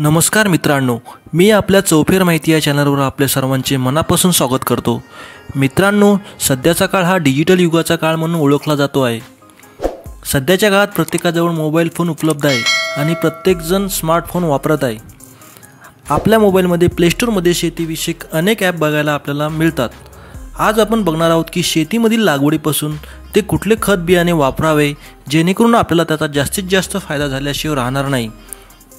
नमस्कार मित्रांनो, मी आपल्या चौफेर माहिती या चॅनलवर आपल्या सर्वांचे मनापासून स्वागत करतो। मित्रांनो, सध्याचा काळ हा डिजिटल युगाचा काळ म्हणून ओळखला जातो आहे। सध्याच्या काळात प्रत्येकाजवळ मोबाईल फोन उपलब्ध आहे आणि प्रत्येकजण स्मार्टफोन वापरत आहे। आपल्या मोबाईलमध्ये प्ले स्टोअरमध्ये शेतीविषयक अनेक ॲप बघायला आपल्याला मिळतात। आज आपण बघणार आहोत की शेतीमधील लागवडीपासून ते कुठले खत बियाणे वापरावे जेणेकरून आपल्याला त्याचा जास्तीत जास्त फायदा झाल्याशिवाय राहणार नाही।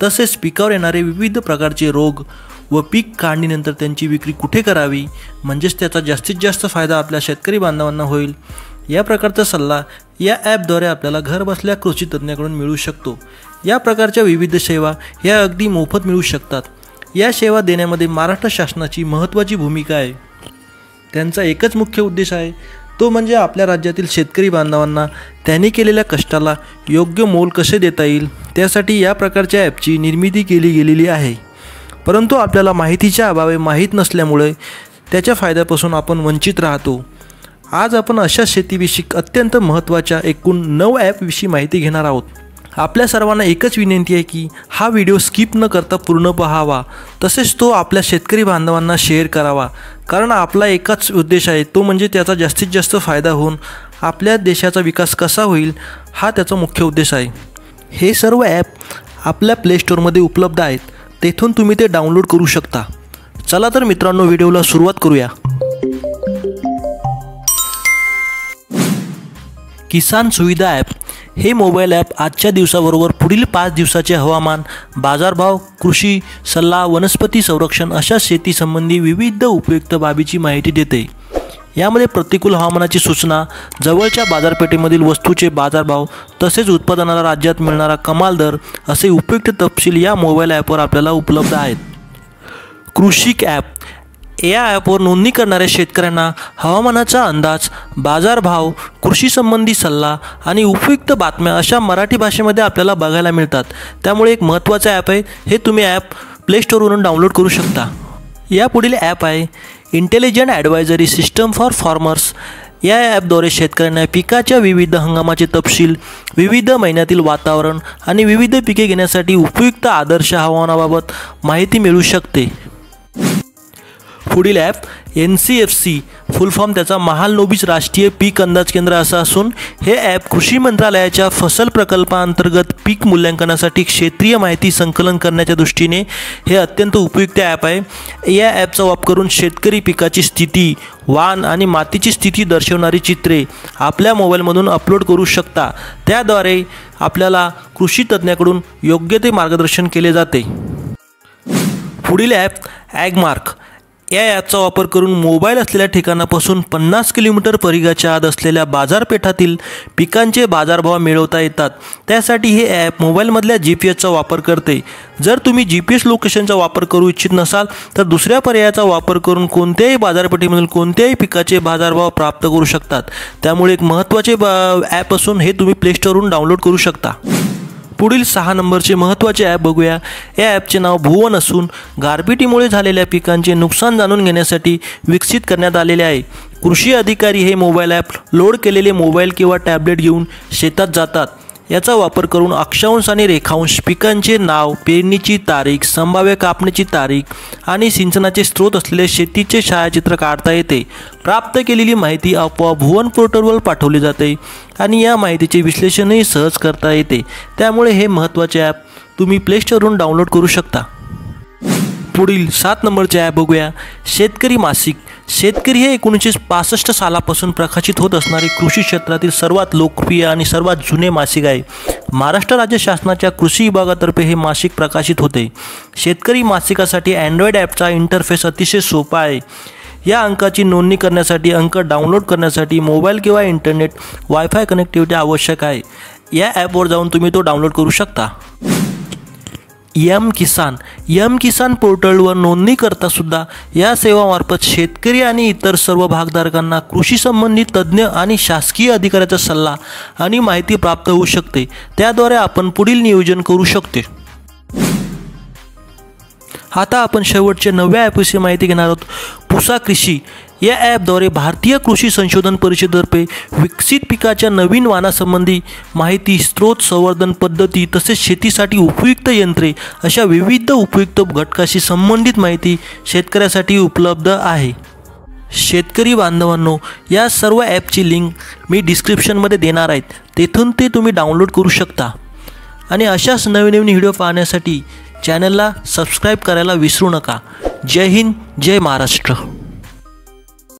तसेच पिकावर येणारे विविध प्रकारचे रोग व पीक काढणीनंतर त्यांची विक्री कुठे करावी म्हणजेच त्याचा जास्तीत जास्त फायदा आपल्या शेतकरी बांधवांना होईल, या प्रकारचा सल्ला या ॲपद्वारे आपल्याला घरबसल्या कृषी तज्ञाकडून मिळू शकतो। या प्रकारच्या विविध सेवा या अगदी मोफत मिळू शकतात। या सेवा देण्यामध्ये महाराष्ट्र शासनाची महत्त्वाची भूमिका आहे। त्यांचा एकच मुख्य उद्देश आहे, तो म्हणजे आपल्या राज्यातील शेतकरी बांधवांना त्यांनी केलेल्या कष्टाला योग्य मोल कसे देता येईल, त्यासाठी या प्रकारच्या ॲपची निर्मिती केली गेलेली आहे। परंतु आपल्याला माहितीच्या अभावी माहीत नसल्यामुळे त्याच्या फायद्यापासून आपण वंचित राहतो। आज आपण अशा शेतीविषयक अत्यंत महत्त्वाच्या एकूण 9 ॲपविषयी माहिती घेणार आहोत। आपल्या सर्वांना एकच विनंती आहे की हा व्हिडिओ स्किप न करता पूर्ण पाहावा, तसेच तो आपल्या शेतकरी बांधवांना शेअर करावा, कारण आपला एकच उद्देश आहे, तो म्हणजे त्याचा जास्तीत जास्त फायदा होऊन आपल्या देशाचा विकास कसा होईल हा त्याचा मुख्य उद्देश आहे। हे सर्व ॲप आपल्या प्ले स्टोअरमध्ये उपलब्ध आहेत, तेथून तुम्ही ते डाउनलोड करू शकता। चला तर मित्रांनो, व्हिडिओला सुरुवात करूया। किसान सुविधा ॲप हे मोबाईल ॲप आजच्या दिवसाबरोबर पुढील 5 दिवसाचे हवामान, बाजारभाव, कृषी सल्ला, वनस्पती संरक्षण अशा शेतीसंबंधी विविध उपयुक्त बाबीची माहिती देते। यामध्ये प्रतिकूल हवामानाची सूचना, जवळच्या बाजारपेठेमधील वस्तूचे बाजारभाव, तसेच उत्पादनाला राज्यात मिळणारा कमाल दर असे उपयुक्त तपशील या मोबाईल ॲपवर आपल्याला उपलब्ध आहेत। कृषिक ॲप या ॲपवर नोंदणी करणाऱ्या शेतकऱ्यांना हवामानाचा अंदाज, बाजारभाव, कृषी संबंधी सल्ला आणि उपयुक्त बातम्या अशा मराठी भाषेमध्ये आपल्याला बघायला मिळतात। त्यामुळे एक महत्त्वाचं ॲप आहे, हे तुम्ही ॲप प्ले स्टोअरवरून डाउनलोड करू शकता। यापुढील ॲप आहे intelligent advisory system for farmers. या ॲपद्वारे शेतकऱ्यांना पिकाच्या विविध हंगामाचे तपशील, विविध महिन्यातील वातावरण आणि विविध पिके घेण्यासाठी उपयुक्त आदर्श हवामानाबाबत माहिती मिळू शकते। पुढील ॲप NCFC, फुल फॉर्म त्याचा महालनोबिस राष्ट्रीय पीक अंदाज केंद्र असा असून हे ॲप कृषी मंत्रालयाच्या फसल प्रकल्पांतर्गत पीक मूल्यांकनासाठी क्षेत्रीय माहिती संकलन करण्याच्या दृष्टीने हे अत्यंत उपयुक्त ॲप आहे। या ॲपचा वापर करून शेतकरी पिकाची स्थिती, वाण आणि मातीची स्थिती दर्शवणारी चित्रे आपल्या मोबाईलमधून अपलोड करू शकता। त्याद्वारे आपल्याला कृषी तज्ञाकडून योग्य ते मार्गदर्शन केले जाते। पुढील ॲप ॲगमार्क या ॲपचा वापर करून मोबाईल असलेल्या ठिकाणापासून 50 किलोमीटर परिघाच्या आत असलेल्या बाजारपेठातील पिकांचे बाजारभाव मिळवता येतात। त्यासाठी हे ॲप मोबाईलमधल्या GPS चा वापर करते। जर तुम्ही GPS लोकेशनचा वापर करू इच्छित नसाल तर दुसऱ्या पर्यायाचा वापर करून कोणत्याही बाजारपेठेमधील कोणत्याही पिकाचे बाजारभाव प्राप्त करू शकतात। त्यामुळे एक महत्त्वाचे ॲप असून हे तुम्ही प्ले स्टोअरवरून डाउनलोड करू शकता। पुढील 6 नंबरचे महत्त्वाचे ॲप बघूया। या ॲपचे नाव भुवन असून गारपिटीमुळे झालेल्या पिकांचे नुकसान जाणून घेण्यासाठी विकसित करण्यात आलेले आहे। कृषी अधिकारी हे मोबाईल ॲप लोड केलेले मोबाईल किंवा टॅबलेट घेऊन शेतात जातात। याचा वापर करून अक्षांश आणि रेखांश, पिकांचे नाव, पेरणीची तारीख, संभाव्य कापणीची तारीख आणि सिंचनाचे स्रोत असलेले शेतीचे छायाचित्र काढता येते। प्राप्त केलेली माहिती आपोआप भुवन पोर्टलवर पाठवली जाते आणि या माहितीचे विश्लेषणही सहज करता येते। त्यामुळे हे महत्त्वाचे ॲप तुम्ही प्ले स्टोअरवरून डाउनलोड करू शकता। पुढील 7 नंबरचे ॲप बघूया, शेतकरी मासिक। शेतकरी हे 1965 सालापासून प्रकाशित होत असणारे कृषी क्षेत्रातील सर्वात लोकप्रिय आणि सर्वात जुने मासिक आहे। महाराष्ट्र राज्य शासनाच्या कृषी विभागातर्फे हे मासिक प्रकाशित होते। शेतकरी मासिकासाठी अँड्रॉइड ॲपचा इंटरफेस अतिशय सोपा आहे। या अंकाची नोंदणी करण्यासाठी, अंक डाउनलोड करण्यासाठी मोबाईल किंवा इंटरनेट वायफाय कनेक्टिव्हिटी आवश्यक आहे। या ॲपवर जाऊन तुम्ही तो डाउनलोड करू शकता। एम किसान पोर्टलवर नोंदणी करता सुद्धा या सेवामार्फत शेतकरी आणि इतर सर्व भागधारकांना कृषी संबंधित तज्ज्ञ आणि शासकीय अधिकाऱ्याचा सल्ला आणि माहिती प्राप्त होऊ शकते। त्याद्वारे आपण पुढील नियोजन करू शकतो। आता आपण शेवटच्या 9व्या ॲपविषयी माहिती घेणार आहोत, पुसा कृषी। या ॲपद्वारे भारतीय कृषी संशोधन परिषदेतर्फे विकसित पिकाच्या नवीन वाणासंबंधी माहिती, स्त्रोत, संवर्धन पद्धती तसेच शेतीसाठी उपयुक्त यंत्रे अशा विविध उपयुक्त घटकाशी संबंधित माहिती शेतकऱ्यासाठी उपलब्ध आहे। शेतकरी बांधवांनो, या सर्व ॲपची लिंक मी डिस्क्रिप्शनमध्ये देणार आहेत, तेथून ते तुम्ही डाउनलोड करू शकता। आणि अशाच नवीन व्हिडिओ पाहण्यासाठी चॅनलला सबस्क्राईब करायला विसरू नका। जय हिंद, जय महाराष्ट्र।